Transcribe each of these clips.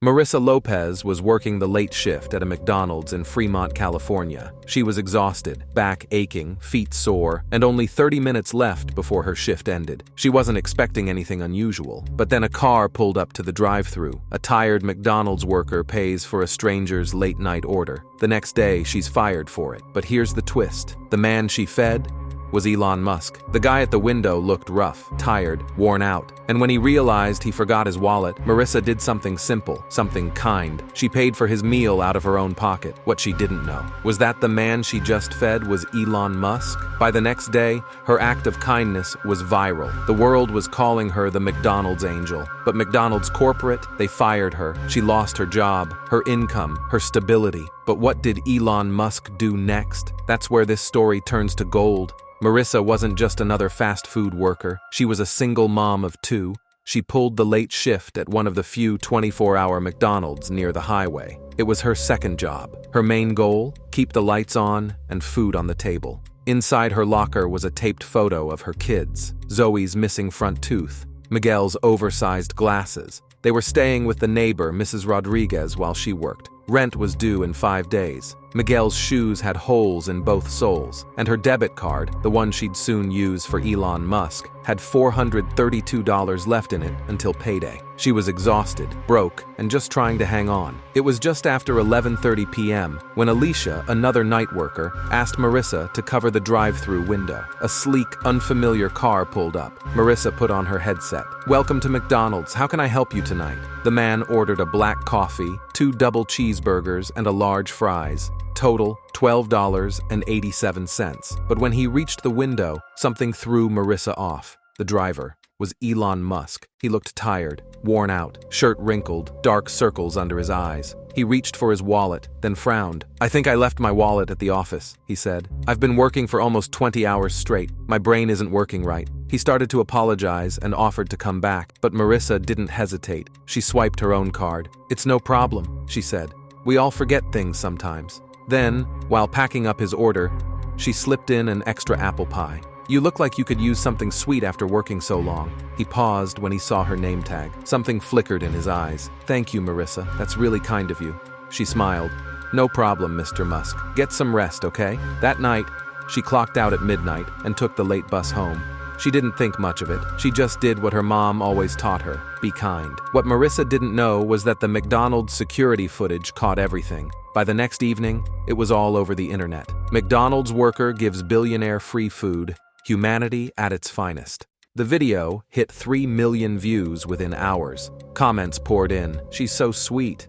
Marissa Lopez was working the late shift at a McDonald's in Fremont, California. She was exhausted, back aching, feet sore, and only 30 minutes left before her shift ended. She wasn't expecting anything unusual, but then a car pulled up to the drive-thru. A tired McDonald's worker pays for a stranger's late-night order. The next day, she's fired for it. But here's the twist. The man she fed was Elon Musk. The guy at the window looked rough, tired, worn out. And when he realized he forgot his wallet, Marissa did something simple, something kind. She paid for his meal out of her own pocket. What she didn't know was that the man she just fed was Elon Musk. By the next day, her act of kindness was viral. The world was calling her the McDonald's angel. But McDonald's corporate, they fired her. She lost her job, her income, her stability. But what did Elon Musk do next? That's where this story turns to gold. Marissa wasn't just another fast food worker. She was a single mom of two. She pulled the late shift at one of the few 24-hour McDonald's near the highway. It was her second job. Her main goal? Keep the lights on and food on the table. Inside her locker was a taped photo of her kids. Zoe's missing front tooth, Miguel's oversized glasses. They were staying with the neighbor, Mrs. Rodriguez, while she worked. Rent was due in 5 days. Miguel's shoes had holes in both soles, and her debit card, the one she'd soon use for Elon Musk, had $432 left in it until payday. She was exhausted, broke, and just trying to hang on. It was just after 11:30 p.m. when Alicia, another night worker, asked Marissa to cover the drive-thru window. A sleek, unfamiliar car pulled up. Marissa put on her headset. "Welcome to McDonald's. How can I help you tonight?" The man ordered a black coffee, 2 double cheeseburgers, and a large fries. Total, $12.87. But when he reached the window, something threw Marissa off. The driver was Elon Musk. He looked tired, worn out, shirt wrinkled, dark circles under his eyes. He reached for his wallet, then frowned. "I think I left my wallet at the office," he said. "I've been working for almost 20 hours straight. My brain isn't working right." He started to apologize and offered to come back, but Marissa didn't hesitate. She swiped her own card. "It's no problem," she said. "We all forget things sometimes." Then, while packing up his order, she slipped in an extra apple pie. "You look like you could use something sweet after working so long." He paused when he saw her name tag. Something flickered in his eyes. "Thank you, Marissa. That's really kind of you." She smiled. "No problem, Mr. Musk. Get some rest, okay?" That night, she clocked out at midnight and took the late bus home. She didn't think much of it. She just did what her mom always taught her: be kind. What Marissa didn't know was that the McDonald's security footage caught everything. By the next evening, it was all over the internet. McDonald's worker gives billionaire free food. Humanity at its finest. The video hit 3 million views within hours. Comments poured in. "She's so sweet.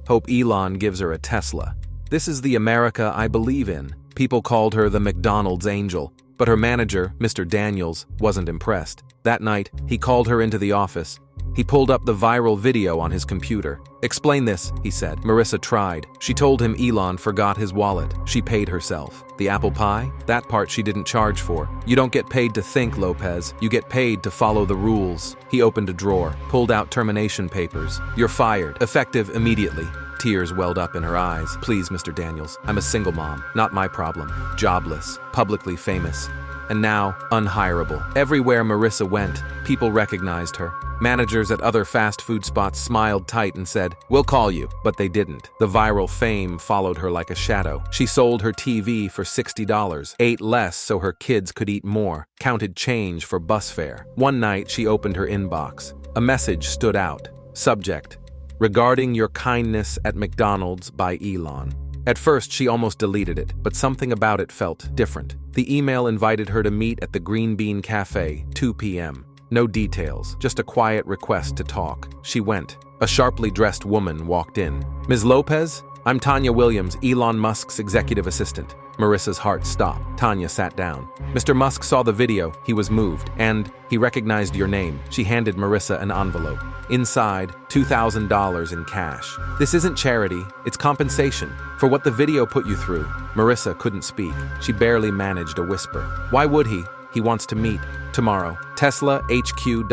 Hope Elon gives her a Tesla. This is the America I believe in." People called her the McDonald's angel. But her manager, Mr. Daniels, wasn't impressed. That night, he called her into the office. He pulled up the viral video on his computer. "Explain this," he said. Marissa tried. She told him Elon forgot his wallet. She paid herself. The apple pie? That part she didn't charge for. "You don't get paid to think, Lopez. You get paid to follow the rules." He opened a drawer, pulled out termination papers. "You're fired. Effective immediately." Tears welled up in her eyes. "Please, Mr. Daniels, I'm a single mom. Not my problem. Jobless, publicly famous, and now unhireable." Everywhere Marissa went, people recognized her. Managers at other fast food spots smiled tight and said, "We'll call you," but they didn't. The viral fame followed her like a shadow. She sold her TV for $60, ate less so her kids could eat more, counted change for bus fare. One night, she opened her inbox. A message stood out. Subject: "Regarding your kindness at McDonald's by Elon." At first, she almost deleted it, but something about it felt different. The email invited her to meet at the Green Bean Cafe, 2 p.m. No details, just a quiet request to talk. She went. A sharply dressed woman walked in. "Ms. Lopez? I'm Tanya Williams, Elon Musk's executive assistant." Marissa's heart stopped. Tanya sat down. "Mr. Musk saw the video. He was moved, and he recognized your name." She handed Marissa an envelope. Inside, $2,000 in cash. "This isn't charity, it's compensation for what the video put you through." Marissa couldn't speak. She barely managed a whisper. "Why would he? He wants to meet. Tomorrow. Tesla HQ.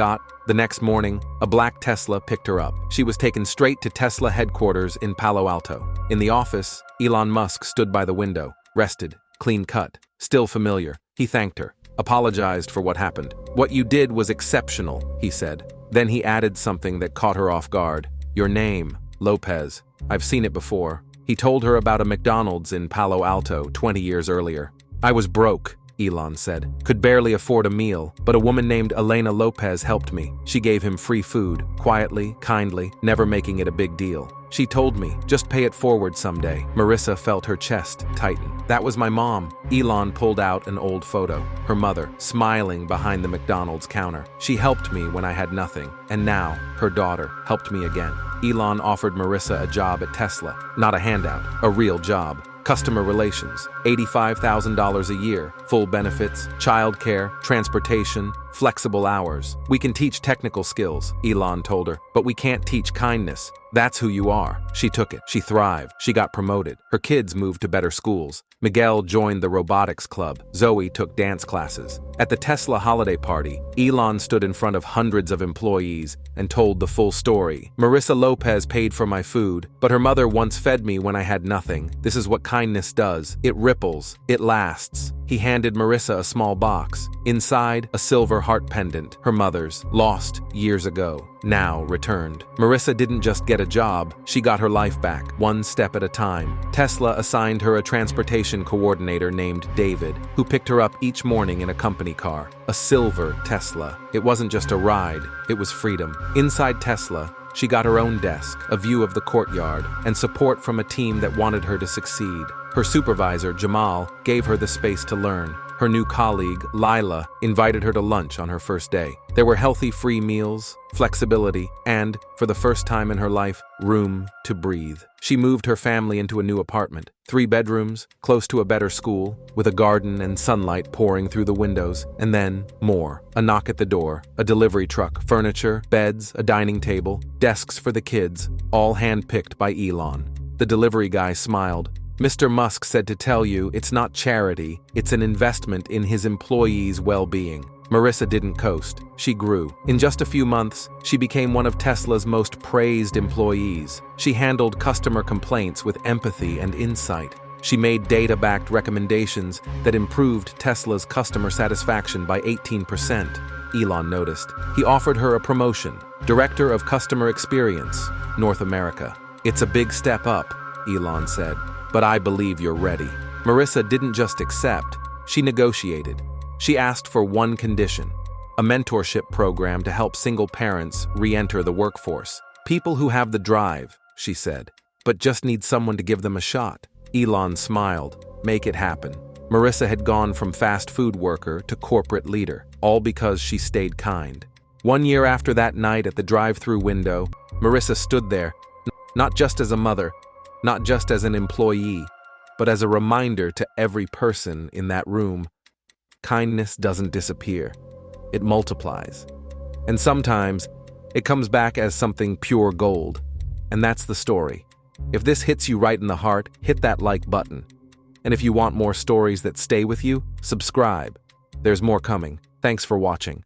The next morning, a black Tesla picked her up. She was taken straight to Tesla headquarters in Palo Alto. In the office, Elon Musk stood by the window, rested, clean cut, still familiar. He thanked her, apologized for what happened. "What you did was exceptional," he said. Then he added something that caught her off guard. "Your name." Lopez. I've seen it before. He told her about a McDonald's in Palo Alto 20 years earlier. I was broke, Elon said. Could barely afford a meal, but a woman named Elena Lopez helped me. She gave him free food, quietly, kindly, never making it a big deal. She told me, just pay it forward someday. Marissa felt her chest tighten. That was my mom. Elon pulled out an old photo. Her mother, smiling behind the McDonald's counter. She helped me when I had nothing. And now, her daughter helped me again. Elon offered Marissa a job at Tesla. Not a handout, a real job. Customer relations, $85,000 a year, full benefits, childcare, transportation, flexible hours. We can teach technical skills, Elon told her, but we can't teach kindness. That's who you are. She took it. She thrived. She got promoted. Her kids moved to better schools. Miguel joined the robotics club. Zoe took dance classes. At the Tesla holiday party, Elon stood in front of hundreds of employees and told the full story. Marissa Lopez paid for my food, but her mother once fed me when I had nothing. This is what kindness does. It ripples. It lasts. He handed Marissa a small box. Inside, a silver heart pendant, her mother's, lost years ago, now returned. Marissa didn't just get a job, she got her life back, one step at a time. Tesla assigned her a transportation coordinator named David, who picked her up each morning in a company car. A silver Tesla. It wasn't just a ride, it was freedom. Inside Tesla, she got her own desk, a view of the courtyard, and support from a team that wanted her to succeed. Her supervisor, Jamal, gave her the space to learn. Her new colleague, Lila, invited her to lunch on her first day. There were healthy free meals, flexibility, and, for the first time in her life, room to breathe. She moved her family into a new apartment, 3 bedrooms, close to a better school, with a garden and sunlight pouring through the windows, and then more. A knock at the door, a delivery truck, furniture, beds, a dining table, desks for the kids, all hand-picked by Elon. The delivery guy smiled. Mr. Musk said to tell you it's not charity, it's an investment in his employees' well-being. Marissa didn't coast. She grew. In just a few months, she became one of Tesla's most praised employees. She handled customer complaints with empathy and insight. She made data-backed recommendations that improved Tesla's customer satisfaction by 18%. Elon noticed. He offered her a promotion, Director of Customer Experience, North America. It's a big step up, Elon said. But I believe you're ready. Marissa didn't just accept, she negotiated. She asked for one condition, a mentorship program to help single parents re-enter the workforce. People who have the drive, she said, but just need someone to give them a shot. Elon smiled. Make it happen. Marissa had gone from fast food worker to corporate leader, all because she stayed kind. 1 year after that night at the drive-through window, Marissa stood there, not just as a mother, not just as an employee, but as a reminder to every person in that room. Kindness doesn't disappear. It multiplies. And sometimes, it comes back as something pure gold. And that's the story. If this hits you right in the heart, hit that like button. And if you want more stories that stay with you, subscribe. There's more coming. Thanks for watching.